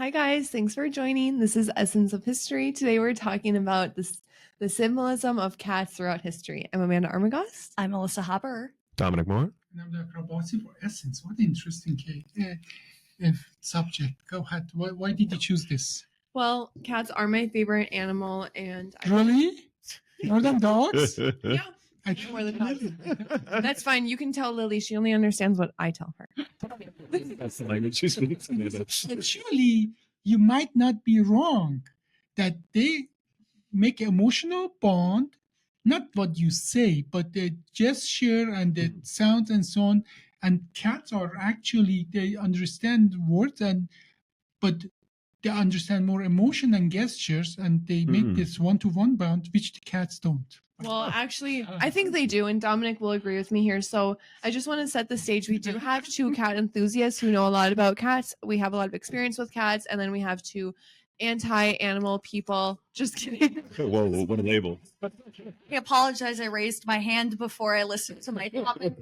Hi guys, thanks for joining. This is Essence of History. Today we're talking about the symbolism of cats throughout history. I'm Amanda Armagost. I'm Melissa Hopper. Dominic Moore. And I'm Dr. Abbasi for Essence. What an interesting subject. Go ahead. Why did you choose this? Well, cats are my favorite animal, and Really? More than dogs? yeah, more than dogs. That's fine. You can tell Lily. She only understands what I tell her. That's the language she speaks. Actually, you might not be wrong that they make emotional bond, not what you say, but the gesture and the sounds and so on. And cats are actually, they understand words, but they understand more emotion and gestures, and they make this one-to-one bond, which the cats don't. Well, actually, I think they do, and Dominic will agree with me here. So I just want to set the stage. We do have two cat enthusiasts who know a lot about cats. We have a lot of experience with cats, and then we have two anti-animal people. Just kidding. Whoa, what a label. I apologize. I raised my hand before I listened to my topic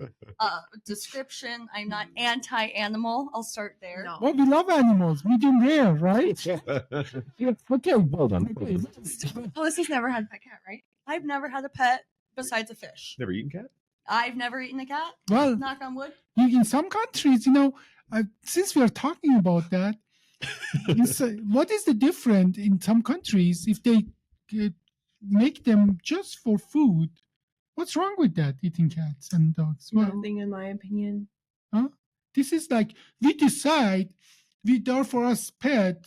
description. I'm not anti-animal. I'll start there. No. Well, we love animals. Medium rare, right? Okay, well done. Melissa's never had a pet cat, right? I've never had a pet besides a fish. Never eaten cat? I've never eaten a cat. Well, Knock on wood. in some countries, since we are talking about that, you say, what is the difference in some countries if they make them just for food? What's wrong with that, eating cats and dogs? Well, Nothing, in my opinion. this is like we decide they're for us pet,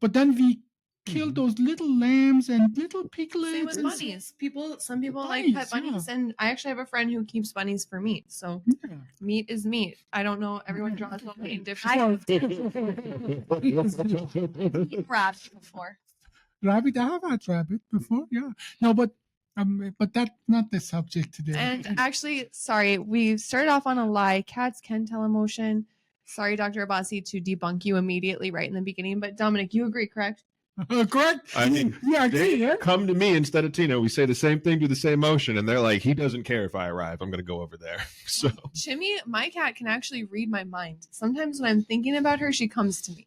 but then we kill those little lambs and little piglets. Same with and bunnies. Some people like Bunnies, pet bunnies, and I actually have a friend who keeps bunnies for meat. So Yeah. meat is meat. I don't know. Everyone draws something different. I've eaten rabbit before. Rabbit, I have had rabbit before, yeah. No, but that's not the subject today. And actually, sorry, we started off on a lie. Cats can tell emotion. Sorry, Dr. Abbasi, to debunk you immediately right in the beginning. But Dominic, you agree, correct? Correct? I mean, yeah, they yeah. come to me instead of Tina. We say the same thing, do the same motion, and they're like, he doesn't care if I arrive. I'm going to go over there. So Chimmy, my cat, can actually read my mind. Sometimes when I'm thinking about her, she comes to me.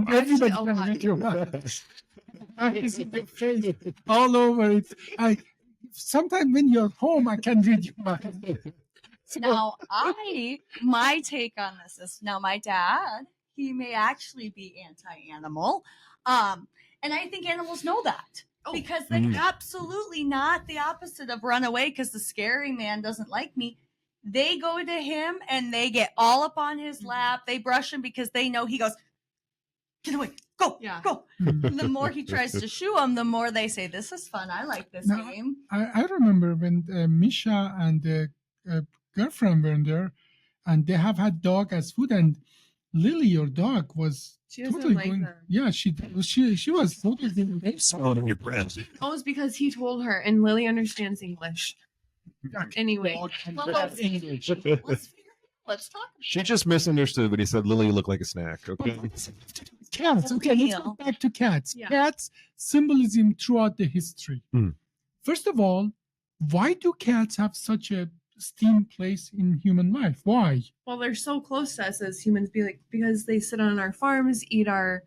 Everybody Actually, a can lot. read your mind. Eyes in your face, all over it. Sometimes when you're home, I can read your mind. Now, my take on this is now my dad, he may actually be anti-animal. And I think animals know that because they're absolutely not the opposite of run away because the scary man doesn't like me. They go to him and they get all up on his lap. They brush him because they know he goes, get away, go, go. The more he tries to shoo them, the more they say, this is fun. I like this game. I remember when Misha and the girlfriend were there, and they have had dog as food, and Lily, your dog, was She doesn't totally like going. them. Yeah, she was totally. smelling your breath. Oh, it's because he told her, and Lily understands English. Anyway, Let's talk. She just misunderstood when he said Lily looked like a snack. Okay. Cats. Okay, let's go back to cats. Yeah. Cats symbolism throughout the history. First of all, why do cats have such a esteemed place in human life? Why? well, they're so close to us as humans, because they sit on our farms, eat our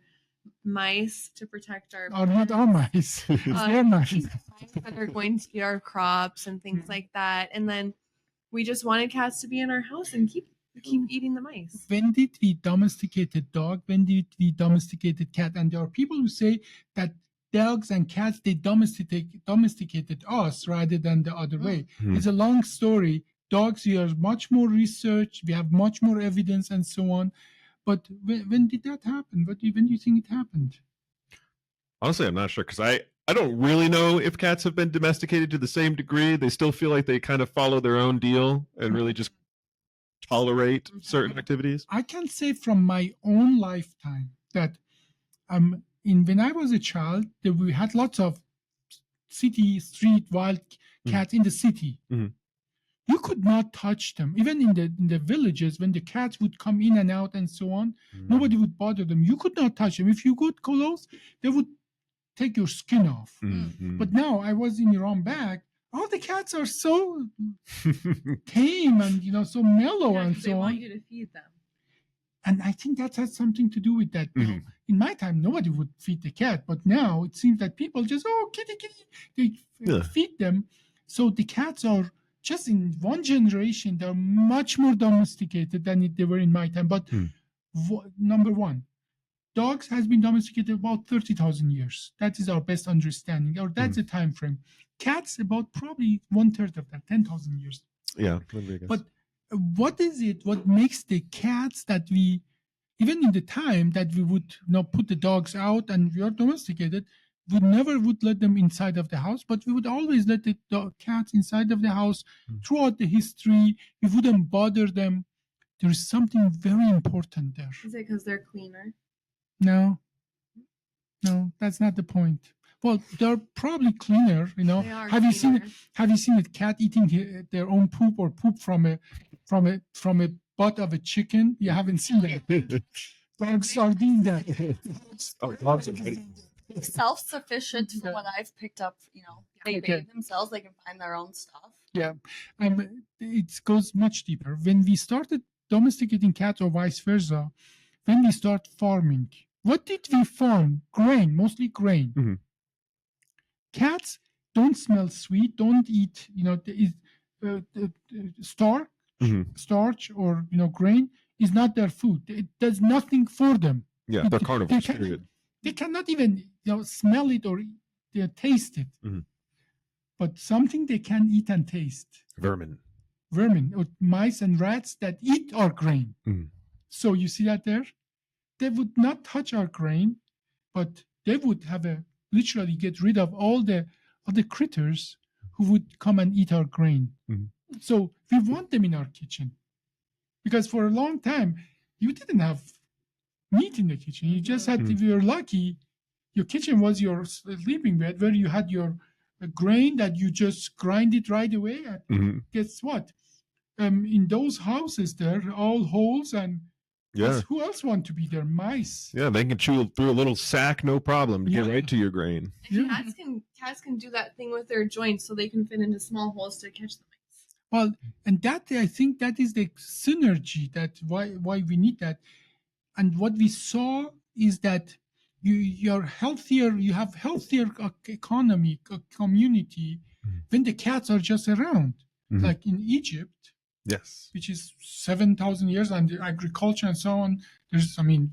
mice to protect our Or not our mice. Their mice. that are going to eat our crops and things like that. And then we just wanted cats to be in our house and keep eating the mice. When did we domesticate a dog? When did we domesticate a cat? And there are people who say that dogs and cats, they domesticated us rather than the other way. It's a long story. Dogs, we are much more research. We have much more evidence and so on. But when did that happen? When do you think it happened? Honestly, I'm not sure because I don't really know if cats have been domesticated to the same degree. They still feel like they kind of follow their own deal and really just tolerate certain activities. I can say from my own lifetime that when I was a child, we had lots of street wild cats in the city. You could not touch them. Even in the villages, when the cats would come in and out and so on, nobody would bother them. You could not touch them. If you got close, they would take your skin off. But now I was in Iran back. All the cats are so tame and so mellow and so They on. want you to feed them. And I think that has something to do with that. Now, in my time, nobody would feed the cat, but now it seems that people just, kitty, they feed them. So the cats are just in one generation, they're much more domesticated than they were in my time. But number one, dogs has been domesticated about 30,000 years. That is our best understanding, or that's the time frame. Cats about probably 1/3 of that, 10,000 years. Yeah. But what is it? What makes the cats that we, even in the time that we would put the dogs out and we are domesticated, we never would let them inside of the house, but we would always let the cats inside of the house throughout the history. We wouldn't bother them. There is something very important there. Is it because they're cleaner? No, that's not the point. Well, they're probably cleaner, They are have you seen a cat eating their own poop or poop from a butt of a chicken? You haven't seen that. Dogs are doing that. Dogs are great. Self-sufficient from what I've picked up, they bathe themselves, they can find their own stuff. Yeah. It goes much deeper. When we started domesticating cats or vice versa, when we start farming, what did we farm? Grain, mostly grain. Cats don't smell sweet, don't eat, starch or, grain is not their food. It does nothing for them. Yeah, they're carnivores, period. They cannot even smell it or taste it. But something they can eat and taste. Vermin, or mice and rats that eat our grain. So you see that there? They would not touch our grain, but they would have literally get rid of all the critters who would come and eat our grain. So we want them in our kitchen. Because for a long time, you didn't have meat in the kitchen. You just had, if you were lucky, your kitchen was your sleeping bed where you had your grain that you just grind it right away. And guess what? In those houses there, all holes and who else want to be there? Mice. Yeah, they can chew through a little sack, no problem, to get right to your grain. And cats can do that thing with their joints so they can fit into small holes to catch the mice. Well, and that I think that is the synergy that why we need that. And what we saw is that you're healthier, you have healthier economy, community when the cats are just around. Like in Egypt, which is 7,000 years, and the agriculture and so on.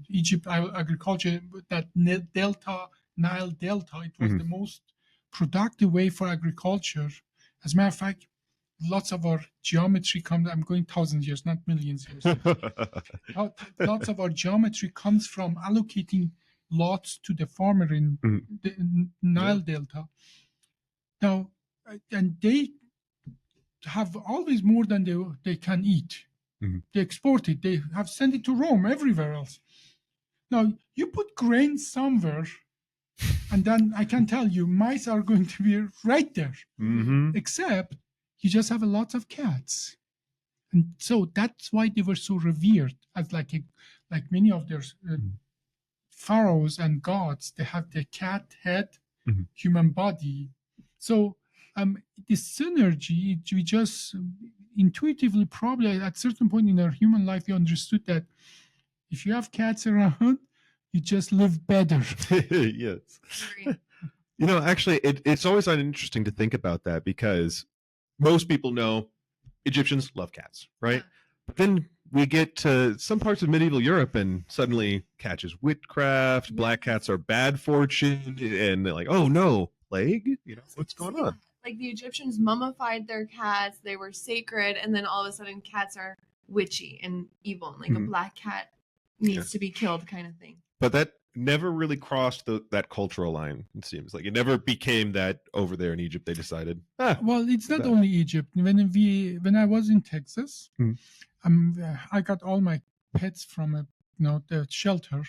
Egypt agriculture, that Nile Delta, it was the most productive way for agriculture. As a matter of fact, lots of our geometry comes, I'm going thousands years, not millions years. Lots of our geometry comes from allocating lots to the farmer in the Nile Delta. Now, and they have always more than they can eat. They export it. They have sent it to Rome, everywhere else. Now, you put grain somewhere, and then I can tell you, mice are going to be right there. Except you just have a lot of cats. And so that's why they were so revered, as like many of their pharaohs and gods. They have the cat head, human body. So this synergy, we just intuitively, probably at a certain point in our human life, we understood that if you have cats around, you just live better. Yes. Actually, it's always interesting to think about that, because most people know Egyptians love cats, right? But then we get to some parts of medieval Europe and suddenly catches witchcraft, black cats are bad fortune, and they're like, oh no, plague? What's going on? Like the Egyptians mummified their cats, they were sacred, and then all of a sudden cats are witchy and evil, and like a black cat needs to be killed kind of thing. But that never really crossed that cultural line, it seems. Like it never became that over there in Egypt they decided. Well, it's not only Egypt. When I was in Texas, I got all my pets from the shelter.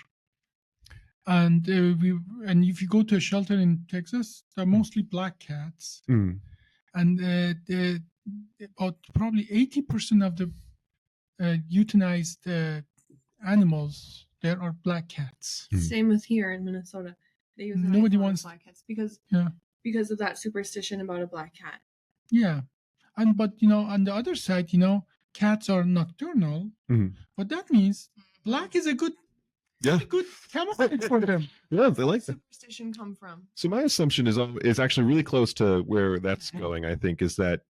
And if you go to a shelter in Texas, they're mostly black cats. And about probably 80% of the euthanized animals there are black cats. Same with here in Minnesota. They use nobody wants black cats because of that superstition about a black cat. Yeah, but on the other side, cats are nocturnal. What that means, Black is a good Yeah. camouflage for them. Yeah, they like that. Superstition come from? So my assumption is actually really close to where that's going. I think is that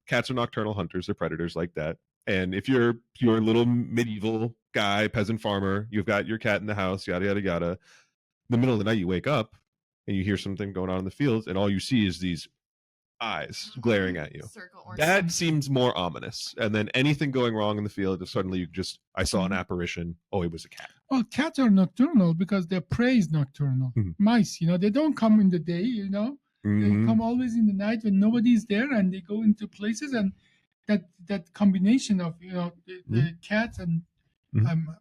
cats are nocturnal hunters; they're predators like that. And if you're a little medieval guy, peasant farmer, you've got your cat in the house, yada yada yada. In the middle of the night, you wake up and you hear something going on in the fields, and all you see is these eyes glaring at you. Circle or That something. seems more ominous. And then anything going wrong in the field, if suddenly I saw an apparition. Oh, it was a cat. Well, cats are nocturnal because their prey is nocturnal. Mhm. Mice, they don't come in the day, They Mhm. come always in the night when nobody's there, and they go into places, and that combination of the cats and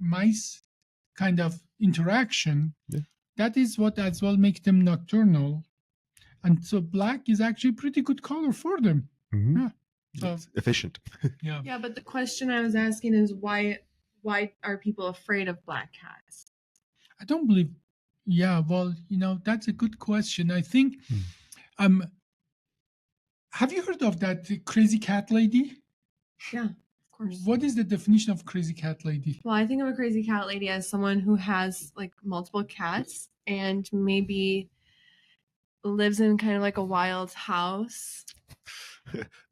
mice kind of interaction, Yeah. that is what as well makes them nocturnal. And so black is actually a pretty good color for them. Mhm. Yeah. So, It's efficient. yeah. Yeah, but the question I was asking is why are people afraid of black cats? I don't believe. Yeah, well, that's a good question. I think, have you heard of that crazy cat lady? Yeah, of course. What is the definition of crazy cat lady? Well, I think of a crazy cat lady as someone who has like multiple cats and maybe lives in kind of like a wild house.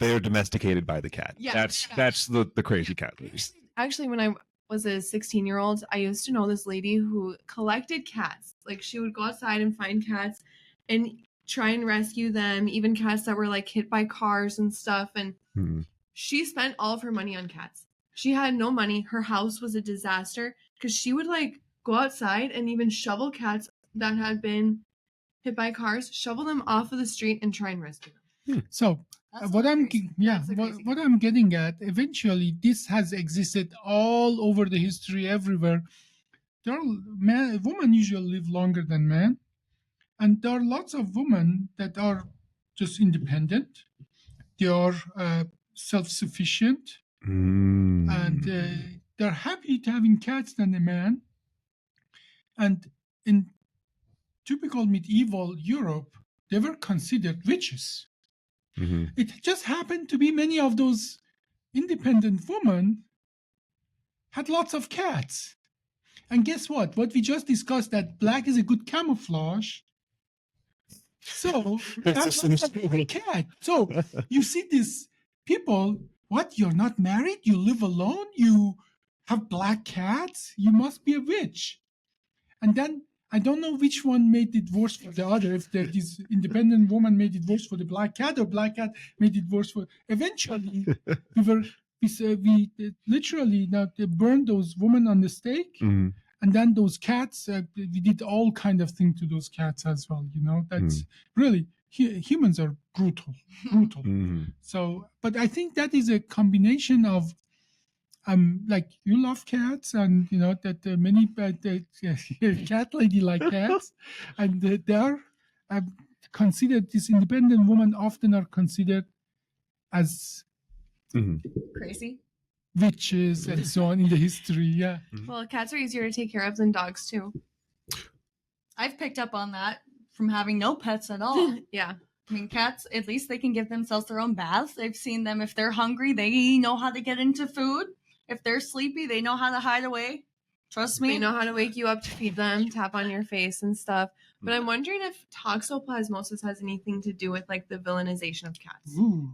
They are domesticated by the cat. Yeah. That's the crazy cat lady. Actually, when I was a 16-year-old, I used to know this lady who collected cats. Like she would go outside and find cats and try and rescue them, even cats that were like hit by cars and stuff. And Mhm. she spent all of her money on cats. She had no money. Her house was a disaster because she would like go outside and even shovel cats that had been hit by cars, shovel them off of the street and try and rescue them. So That's what I'm crazy. That's a crazy what I'm getting at, eventually this has existed all over the history everywhere. Women usually live longer than men, and there are lots of women that are just independent. They are self-sufficient, and they're happy to having cats than a man. And in typical medieval Europe, they were considered witches. Mhm. It just happened to be many of those independent women had lots of cats. And guess what? What we just discussed, that black is a good camouflage. So that's a cat. So you see these people, what? You're not married? You live alone? You have black cats? You must be a witch. And then I don't know which one made it worse for the other. If this independent woman made it worse for the black cat, or black cat made it worse for. Eventually, we literally burned those women on the stake, Mhm. and then those cats. We did all kind of things to those cats as well. That's really humans are brutal. Mhm. So, but I think that is a combination of. Like you love cats, and that many cat lady like cats, and they are considered. This independent women often are considered as Mhm. Crazy. witches and so on in the history. Yeah, Well, cats are easier to take care of than dogs too. I've picked up on that from having no pets at all. Yeah. I mean, cats, at least they can give themselves their own baths. I've seen them, if they're hungry, they know how to get into food. If they're sleepy, they know how to hide away. Trust me. They know how to wake you up to feed them, tap on your face and stuff. But I'm wondering if toxoplasmosis has anything to do with like the villainization of cats. ooh,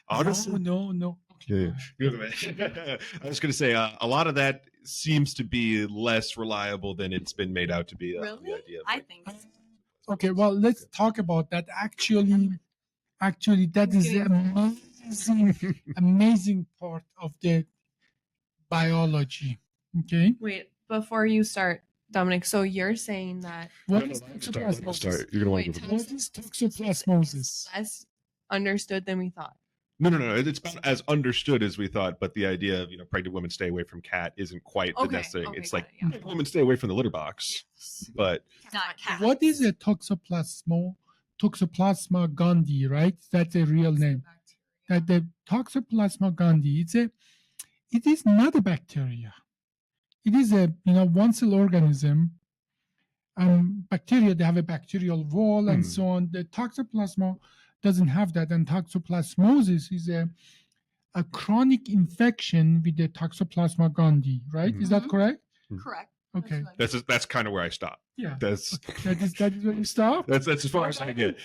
Honestly, no. Yeah. I was going to say a lot of that seems to be less reliable than it's been made out to be. The Really? idea of, I like, think so. Okay, well, let's talk about that. Actually, that is the amazing part of the biology. Okay. Wait, before you start, Dominic, so you're saying that What No, is no, start. toxoplasmosis? You're going to Wait, want to. What is toxoplasmosis? less understood than we thought? No. It's about as understood as we thought, but the idea of pregnant women stay away from cat isn't quite the Okay, necessary. okay, It's got like it, yeah. pregnant women stay away from the litter box, Yes. but Not cats. What is a Toxoplasma gondii, right? That's a real name. That the Toxoplasma gondii, it is not a bacteria. It is a one cell organism. Bacteria, they have a bacterial wall and so on. The Toxoplasma doesn't have that, and Toxoplasmosis is a chronic infection with the Toxoplasma gondii, right? Is that correct? Correct. Okay. That's kind of where I stop. Yeah. That's That is where you stop. that's as far as I get.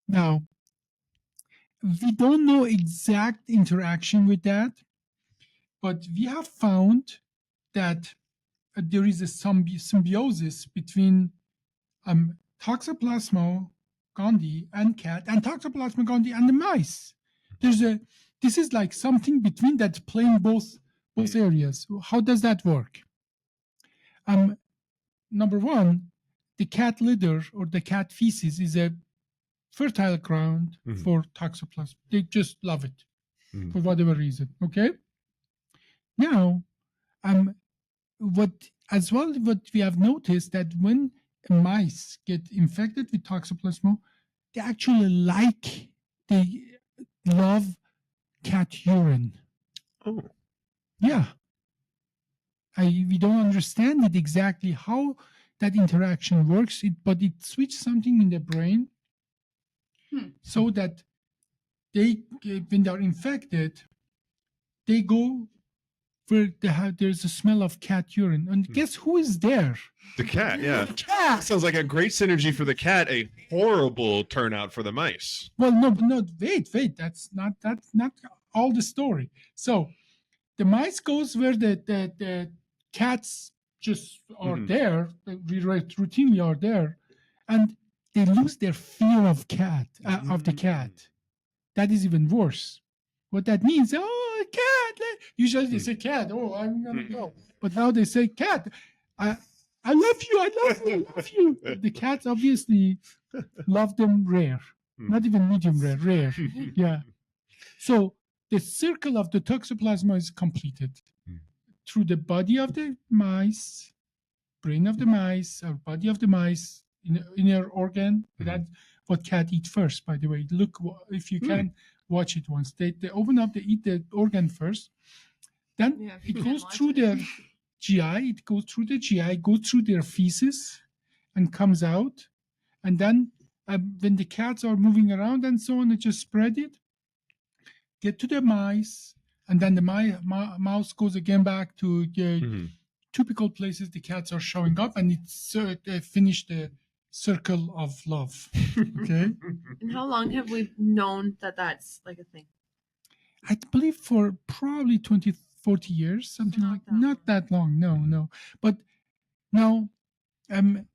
Now, we don't know exact interaction with that, but we have found that there is a symbiosis between Toxoplasma gondii and cat, and Toxoplasma gondii and the mice. This is like something between that playing both areas. How does that work? Number one, the cat litter or the cat feces is a fertile ground for Toxoplasma. They just love it for whatever reason. Okay. Now, what we have noticed that when mice get infected with Toxoplasma, they actually love cat urine. Oh. Yeah. We don't understand it exactly how that interaction works, but it switches something in the brain so that when they're infected, they go where there's a smell of cat urine. And guess who is there? The cat, yeah. The cat. Sounds like a great synergy for the cat, a horrible turnout for the mice. Well, no, wait. That's not all the story. So the mice goes where the cats just are there, routinely are there, and they lose their fear of the cat. That is even worse. What that means, oh, cat. Usually they say cat. Oh, I'm gonna go. But now they say cat. I love you. I love you. The cats obviously love them rare, not even medium rare, rare. Yeah. So the circle of the Toxoplasma is completed through the body of the mice, brain of the mice, or body of the mice, inner organ. That's what cat eat first, by the way. Look, if you can watch it once. They open up, they eat the organ first. Then it goes through their GI. It goes through the GI, goes through their feces, and comes out. And then when the cats are moving around and so on, they just spread it, get to the mice, and then the mouse goes again back to typical places the cats are showing up, and it's finished the circle of love. Okay. And how long have we known that that's like a thing? I believe for probably 20, 40 years, something like that. Not that long. No. But now, and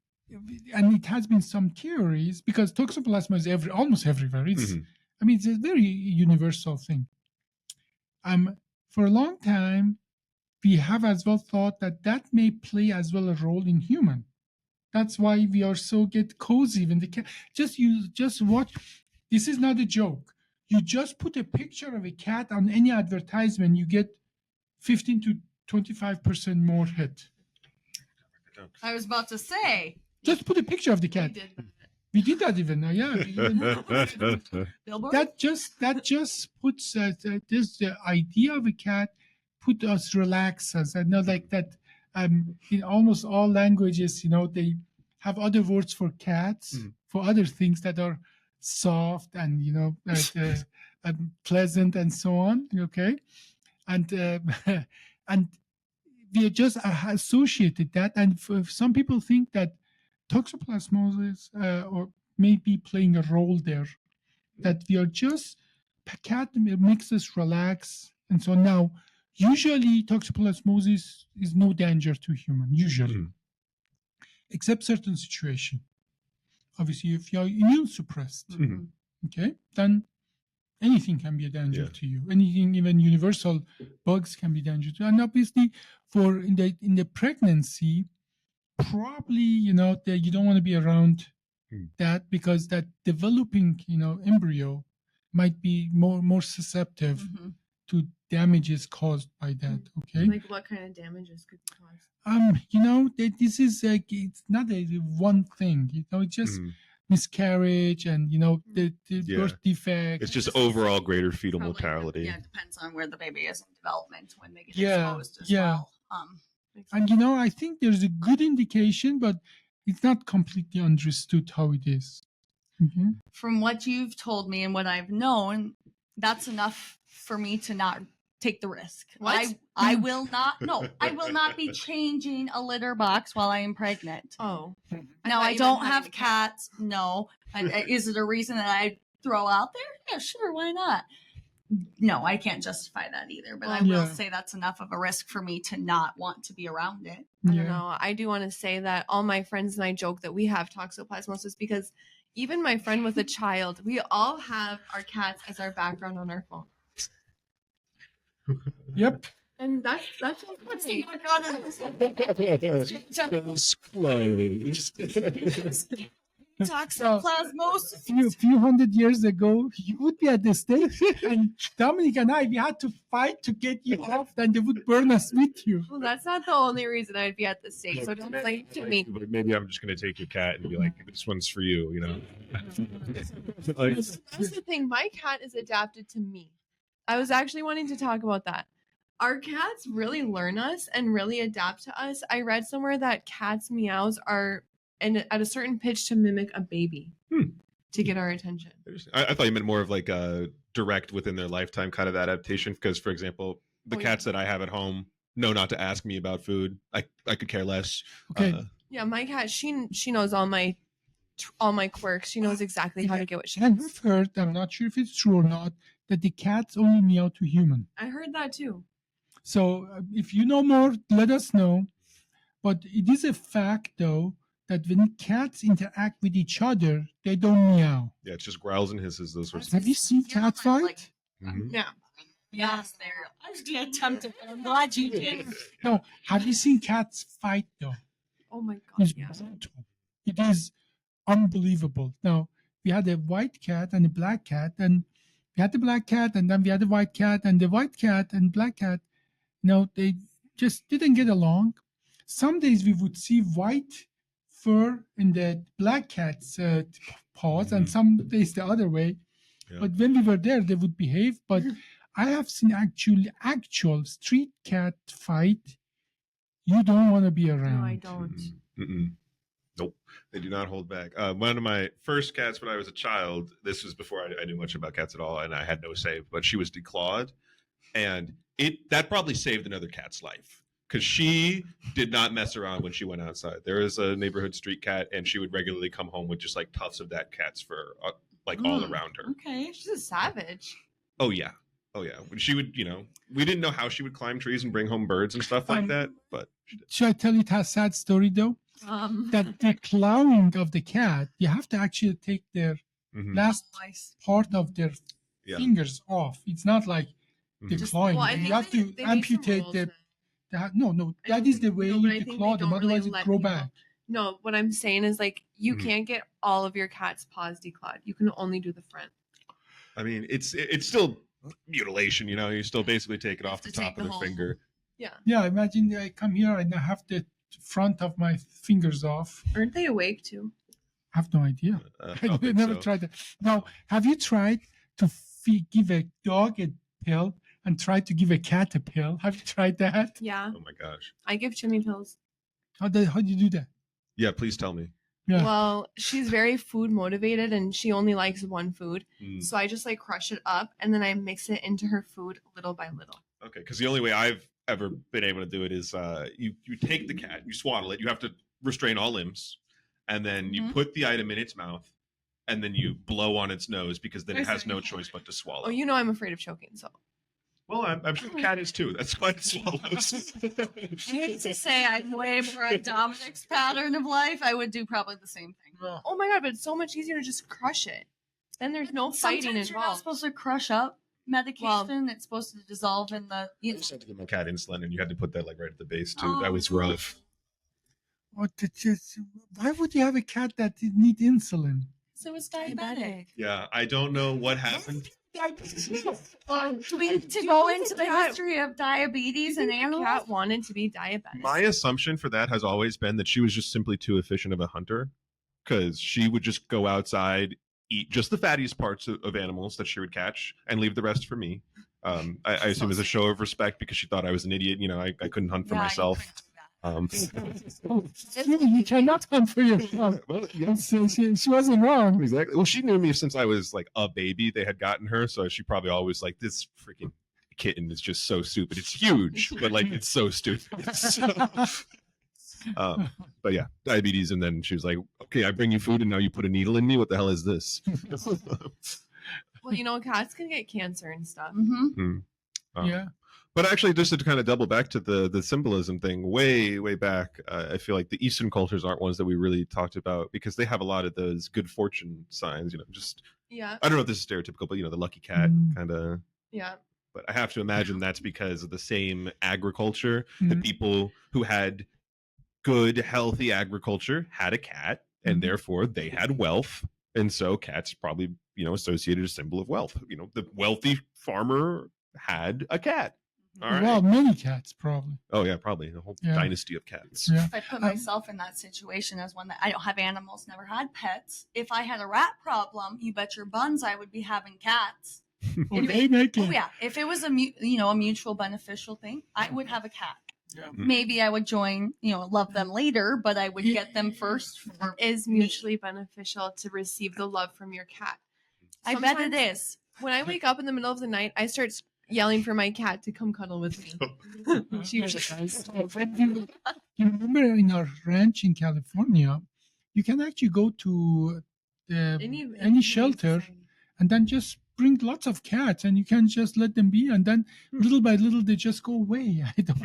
it has been some theories because Toxoplasma is almost everywhere. It's, I mean, it's a very universal thing. For a long time, we have as well thought that may play as well a role in human. That's why we are so get cozy when the cat. Just watch. This is not a joke. You just put a picture of a cat on any advertisement, you get 15 to 25% more hit. I was about to say. Just put a picture of the cat. We did that even. Yeah. That just puts the idea of a cat put us relaxers. I know like that. In almost all languages, they have other words for cats for other things that are soft and pleasant and so on. Okay, and and we just associated that, and some people think that Toxoplasmosis or may be playing a role there. That we are just cat makes us relax, and so now. Usually, Toxoplasmosis is no danger to human, usually, except certain situation. Obviously, if you are immune suppressed, okay, then anything can be a danger to you. Anything, even universal bugs can be dangerous to you. And obviously, for in the pregnancy, probably you don't want to be around that because that developing embryo might be more susceptible to damages caused by that. Okay, like what kind of damages could be caused? This is it's not a one thing. It's just miscarriage and the birth defect. It's just overall greater fetal mortality. Yeah, it depends on where the baby is in development when they get exposed as well. And I think there's a good indication, but it's not completely understood how it is. From what you've told me and what I've known, that's enough for me to not take the risk. What? I will not. No, I will not be changing a litter box while I am pregnant. Oh. No, I don't have cats. No. Is it a reason that I throw out there? Yeah, sure. Why not? No, I can't justify that either. But I will say that's enough of a risk for me to not want to be around it. I don't know. I do want to say that all my friends and I joke that we have toxoplasmosis because even my friend with a child, we all have our cats as our background on our phone. Yep. And that's okay. Toxoplasmosis. A few hundred years ago, you would be at the stage, and Dominic and I, we had to fight to get you off, and they would burn us with you. Well, that's not the only reason I'd be at the stake, so don't blame it to me. But maybe I'm just going to take your cat and be like, this one's for you, you know? That's the thing. My cat is adapted to me. I was actually wanting to talk about that. Our cats really learn us and really adapt to us. I read somewhere that cats' meows are at a certain pitch to mimic a baby to get our attention. I thought you meant more of like a direct within their lifetime kind of adaptation. Because, for example, the cats that I have at home know not to ask me about food. I could care less. Okay. Yeah, my cat, she knows all my quirks. She knows exactly how to get what she And wants. I've heard, I'm not sure if it's true or not, that the cats only meow to human. I heard that too. So if you know more, let us know. But it is a fact, though, that when cats interact with each other, they don't meow. Yeah, it's just growls and hisses, those sorts of Have you seen cats fight? Like, things. Yeah. yes, there. I was going to attempt it. I'm glad you did. No, have you seen cats fight, though? Oh my god. It's Yeah. brutal. It is unbelievable. Now, we had a white cat and a black cat, and we had the black cat, and then we had the white cat, and the white cat and black cat, they just didn't get along. Some days we would see white fur in the black cat's paws, and some days the other way. Yeah. But when we were there, they would behave. But I have seen actual street cat fight. You don't want to be around. No, I don't. Mm-mm. Nope, they do not hold back. One of my first cats when I was a child, this was before I knew much about cats at all, and I had no say, but she was declawed, and that probably saved another cat's life because she did not mess around when she went outside. There was a neighborhood street cat, and she would regularly come home with just like tufts of that cat's fur, all around her. Okay. She's a savage. Oh yeah. When she would, we didn't know how she would climb trees and bring home birds and stuff like that, but Should I tell you a sad story, though? That the clawing of the cat, you have to actually take their last part of their fingers off. It's not like the clawing. Well, I you think have to they made some amputate rules the. then. No, that is the way No, but I you think claw they them. don't really Otherwise, it let grow people- back. No, what I'm saying is like you Mhm. can't get all of your cat's paws declawed. You can only do the front. I mean, it's still mutilation. You still basically take it off the to take top of the the whole- finger. Yeah, imagine I come here and I have the front of my fingers off. Aren't they awake too? I have no idea. I I don't think never so. tried that. Now, have you tried to give a dog a pill and try to give a cat a pill? Have you tried that? Yeah, Oh my gosh. I give Chimmy pills. How do you do that? Yeah, please tell me. Yeah. Well, she's very food motivated and she only likes one food. Mm. So I just like crush it up and then I mix it into her food little by little. Okay, because the only way I've ever been able to do it is you take the cat, you swaddle it, you have to restrain all limbs, and then you put the item in its mouth, and then you blow on its nose because then it has no choice but to swallow. Oh, I'm afraid of choking, so. Well, I'm sure the cat is too. That's why it swallows. I hate to say I'm way more on Dominic's pattern of life. I would do probably the same thing. Oh my god, but it's so much easier to just crush it. Then there's no fighting Sometimes you're not involved. supposed to crush up medication. It's supposed to dissolve in the. I just had to give my cat insulin, and you had to put that like right at the base too. That was rough. Why would you have a cat that need insulin? So it's diabetic. Yeah, I don't know what happened. Do we need to go into the history of diabetes and animals? Cat wanted to be diabetic. My assumption for that has always been that she was just simply too efficient of a hunter, because she would just go outside, eat just the fattiest parts of animals that she would catch, and leave the rest for me. I assume as a show of respect because she thought I was an idiot. I couldn't hunt for Yeah, you myself. couldn't do that. You cannot hunt for yourself. Well, yeah, So she wasn't wrong. exactly. Well, she knew me since I was like a baby. They had gotten her, so she probably always like this freaking kitten is just so stupid. It's huge, but like it's so stupid. So, but yeah, diabetes. And then she was like, okay, I bring you food and now you put a needle in me. What the hell is this? Well, you know, cats can get cancer and stuff. Yeah. But actually, just to kind of double back to the symbolism thing, way back, I feel like the Eastern cultures aren't ones that we really talked about because they have a lot of those good fortune signs. You know, just Yeah. I don't know if this is stereotypical, but you know, the lucky cat kind of. Yeah. But I have to imagine that's because of the same agriculture. The people who had good, healthy agriculture had a cat, and therefore they had wealth. And so cats probably, you know, associated a symbol of wealth. You know, the wealthy farmer had a cat. All right. Well, many cats probably. Oh yeah, probably a whole dynasty of cats. Yeah. I put myself in that situation as one that I don't have animals, never had pets. If I had a rat problem, you bet your buns I would be having cats. Well, they make it. Oh yeah, if it was a mutual beneficial thing, I would have a cat. Yeah. Maybe I would join, love them later, but I would get them first. Is mutually beneficial to receive the love from your cat. I bet it Sometimes is. When I wake up in the middle of the night, I start yelling for my cat to come cuddle with me. She usually does. You remember in our ranch in California, you can actually go to any shelter and then just bring lots of cats and you can just let them be, and then little by little they just go away. I don't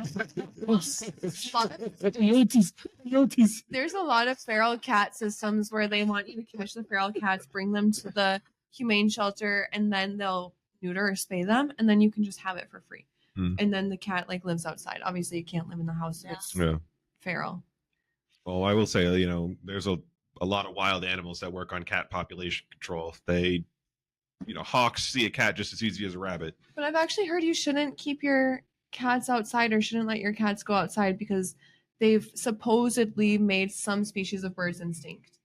notice. There's a lot of feral cat systems where they want you to catch the feral cats, bring them to the humane shelter, and then they'll neuter or spay them, and then you can just have it for free. And then the cat like lives outside. Obviously, it can't live in the house if it's feral. Well, I will say, you know, there's a lot of wild animals that work on cat population control. They, you know, hawks see a cat just as easy as a rabbit. But I've actually heard you shouldn't keep your cats outside or shouldn't let your cats go outside because they've supposedly made some species of birds extinct.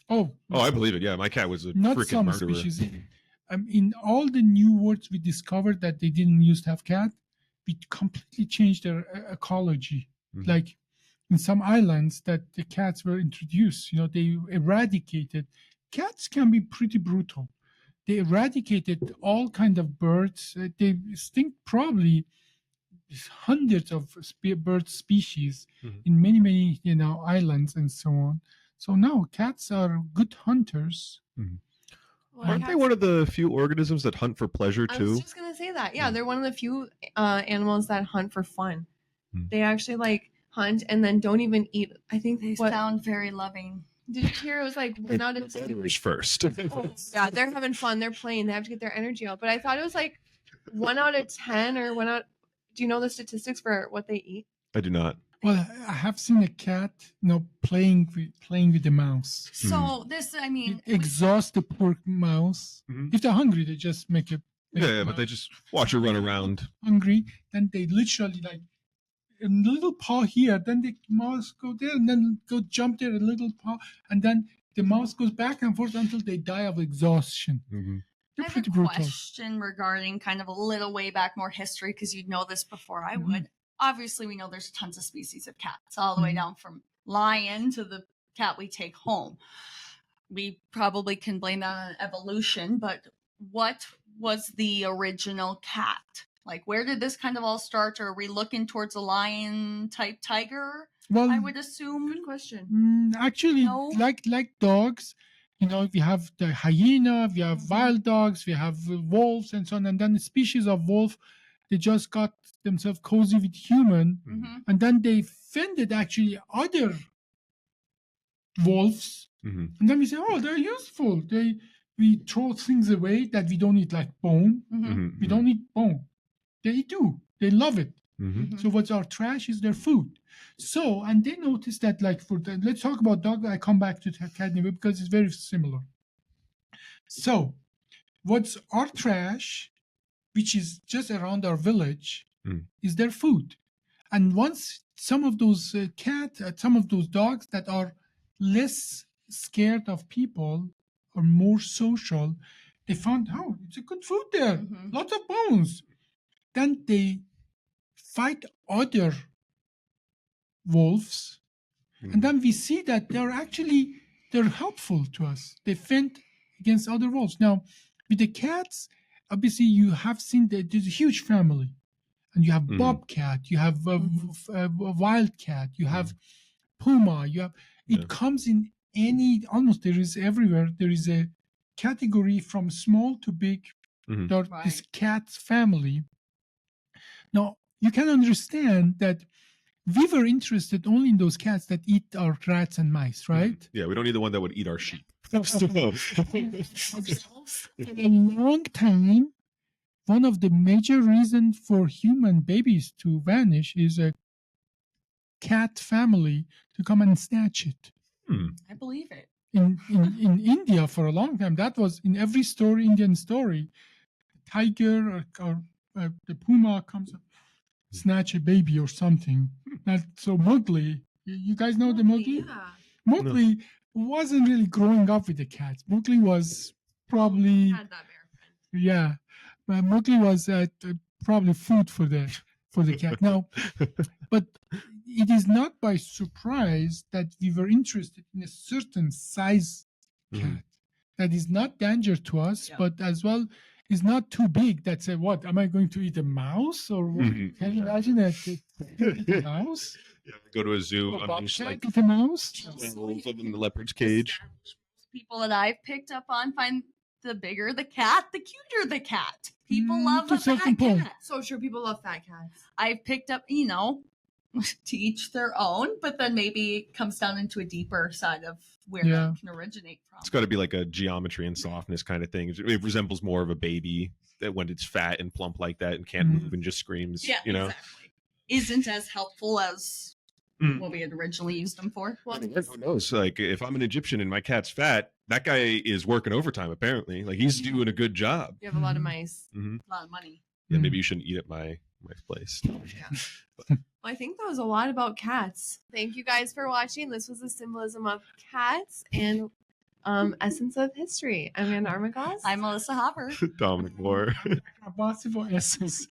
Oh, I believe it. Yeah, my cat was a not freaking some murderer. species. In all the new worlds we discovered that they didn't used to have cat, we completely changed their ecology. Like in some islands that the cats were introduced, they eradicated. Cats can be pretty brutal. They eradicated all kind of birds. They extinct probably hundreds of bird species in many islands and so on. So now cats are good hunters. Well, Aren't they one of the few organisms that hunt for pleasure too? I was just gonna say that. Yeah, they're one of the few animals that hunt for fun. They actually like hunt and then don't even eat. I think They sound very loving. Did you hear? It was like one out of 10. First. Yeah, they're having fun. They're playing. They have to get their energy out. But I thought it was like 1 out of 10 or 1 out. Do you know the statistics for what they eat? I do not. Well, I have seen a cat, playing with the mouse. So this, It exhausts the poor mouse. If they're hungry, they just make it. Yeah, but they just watch her run around. Hungry, then they literally like a little paw here, then the mouse go there, and then go jump there, a little paw, and then the mouse goes back and forth until they die of exhaustion. They're I have pretty a brutal. question regarding kind of a little way back more history because you'd know this before I would. Obviously, we know there's tons of species of cats, all the way down from lion to the cat we take home. We probably can blame that on evolution, but what was the original cat? Like, where did this kind of all start? Or are we looking towards a lion type tiger? Well, I would assume. Good question. Actually, No. like dogs, we have the hyena, we have wild dogs, we have wolves, and so on. And then the species of wolf, they just got themselves cozy with human, and then they fended actually other wolves, and then we say, oh, they're useful. We throw things away that we don't eat, like bone. We don't eat bone. They do. They love it. So what's our trash is their food. So, and they noticed that, like, let's talk about dog. I come back to cat anyway because it's very similar. So, what's our trash, which is just around our village, is their food. And once some of those some of those dogs that are less scared of people or more social, they found, oh, it's a good food there, lots of bones. Then they fight other wolves, and then we see that they're helpful to us. They fend against other wolves. Now, with the cats, obviously you have seen that there's a huge family, and you have Mhm. bobcat, you have a wildcat, you have puma, you have. Yeah. It comes in almost there is everywhere. There is a category from small to big. Mhm. There are this cat family. Now you can understand that we were interested only in those cats that eat our rats and mice, right? Yeah, we don't need the one that would eat our sheep. For a long time, one of the major reasons for human babies to vanish is a cat family to come and snatch it. I believe it. In India, for a long time, that was in every story, Indian story. The tiger or the puma comes up, snatch a baby or something. So Mowgli, you guys know the Mowgli? Yeah. Mowgli wasn't really growing up with the cats. Mowgli was probably Had that bear friend. yeah, but Mowgli was probably food for the cat. Now, but it is not by surprise that we were interested in a certain size cat Mhm. that is not danger to us, Yeah. but as well is not too big. That say, what am I going to eat a mouse or what? Mhm. Can you imagine a mouse? Yeah, go to a zoo, A unleash bobcat like with a mouse? wolves in the leopard's cage. People that I've picked up on find the bigger the cat, the cuter the cat. People love to a a certain fat point. cat. So true. People love fat cats. I've picked up, to each their own, but then maybe it comes down into a deeper side of where Yeah. that can originate from. It's got to be like a geometry and softness kind of thing. It resembles more of a baby that when it's fat and plump like that and can't Mhm. move and just screams. Yeah, you know. exactly. Isn't as helpful as Mm. what we had originally used them for. Well, Who knows? Like, if I'm an Egyptian and my cat's fat, that guy is working overtime. Apparently, like he's doing a good job. you have a lot of Mhm. mice. Mm-hmm. A lot of money. Yeah, Mm. maybe you shouldn't eat at my place. Well, I think that was a lot about cats. Thank you guys for watching. This was the symbolism of cats and essence of history. I'm Amanda Armagoss. I'm Melissa Hopper. Dominic Moore. Possible essence.